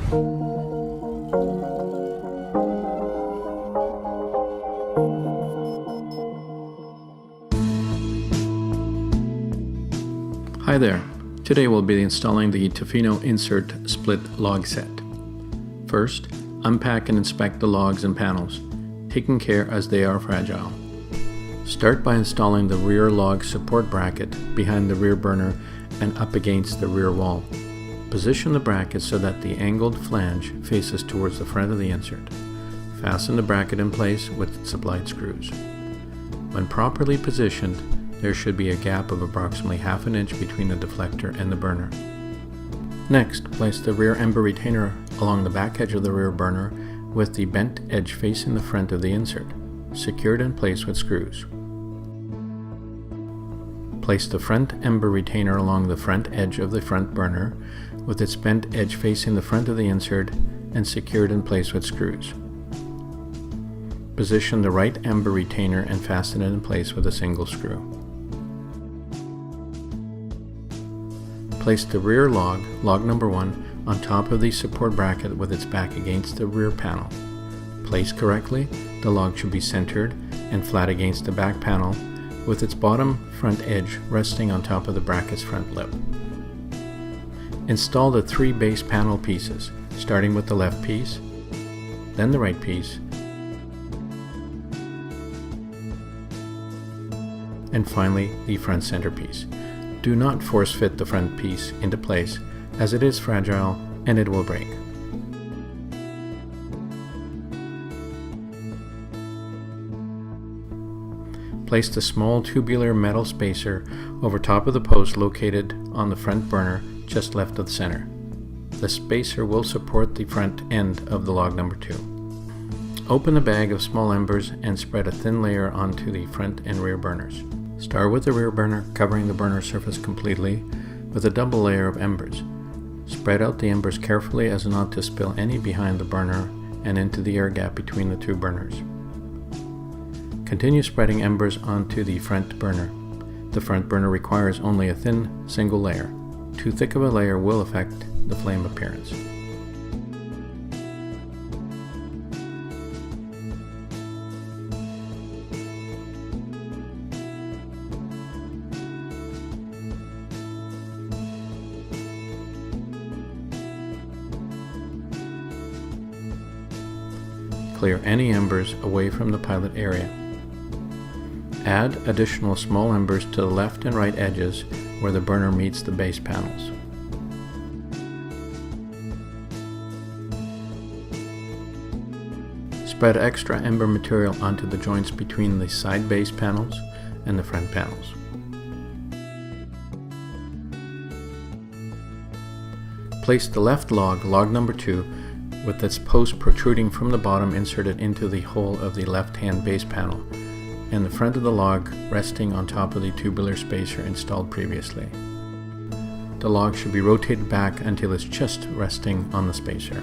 Hi there. Today we'll be installing the Tofino Insert Split log set. First, unpack and inspect the logs and panels, taking care as they are fragile. Start by installing the rear log support bracket behind the rear burner and up against the rear wall. Position the bracket so that the angled flange faces towards the front of the insert. Fasten the bracket in place with its supplied screws. When properly positioned, there should be a gap of approximately ½ inch between the deflector and the burner. Next, place the rear ember retainer along the back edge of the rear burner with the bent edge facing the front of the insert, secured in place with screws. Place the front ember retainer along the front edge of the front burner with its bent edge facing the front of the insert and secured in place with screws. Position the right ember retainer and fasten it in place with a single screw. Place the rear log, log number 1, on top of the support bracket with its back against the rear panel. Placed correctly, the log should be centered and flat against the back panel with its bottom front edge resting on top of the bracket's front lip. Install the 3 base panel pieces, starting with the left piece, then the right piece, and finally the front center piece. Do not force fit the front piece into place as it is fragile and it will break. Place the small tubular metal spacer over top of the post located on the front burner just left of the center. The spacer will support the front end of the log number 2. Open the bag of small embers and spread a thin layer onto the front and rear burners. Start with the rear burner, covering the burner surface completely with a double layer of embers. Spread out the embers carefully as not to spill any behind the burner and into the air gap between the 2 burners. Continue spreading embers onto the front burner. The front burner requires only a thin single layer. Too thick of a layer will affect the flame appearance. Clear any embers away from the pilot area. Add additional small embers to the left and right edges where the burner meets the base panels. Spread extra ember material onto the joints between the side base panels and the front panels. Place the left log, log number 2, with its post protruding from the bottom inserted into the hole of the left-hand base panel, and the front of the log resting on top of the tubular spacer installed previously. The log should be rotated back until it's just resting on the spacer.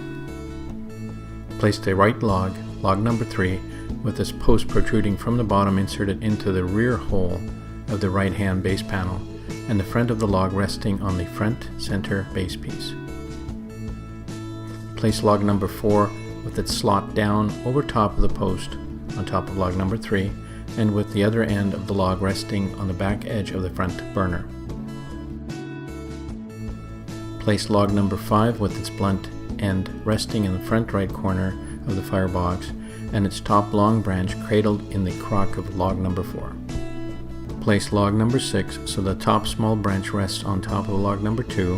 Place the right log, log number 3, with its post protruding from the bottom inserted into the rear hole of the right-hand base panel, and the front of the log resting on the front center base piece. Place log number 4 with its slot down over top of the post on top of log number 3 and with the other end of the log resting on the back edge of the front burner. Place log number 5 with its blunt end resting in the front right corner of the firebox and its top long branch cradled in the crock of log number 4. Place log number 6 so the top small branch rests on top of log number 2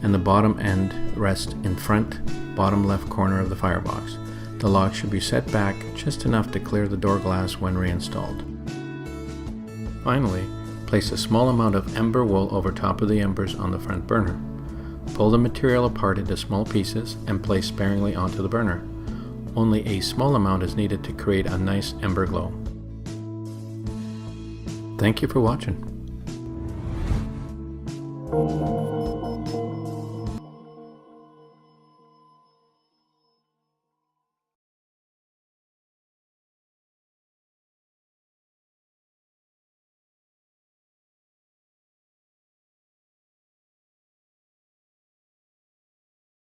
and the bottom end rests in front bottom left corner of the firebox. The log should be set back just enough to clear the door glass when reinstalled. Finally, place a small amount of ember wool over top of the embers on the front burner. Pull the material apart into small pieces and place sparingly onto the burner. Only a small amount is needed to create a nice ember glow. Thank you for watching.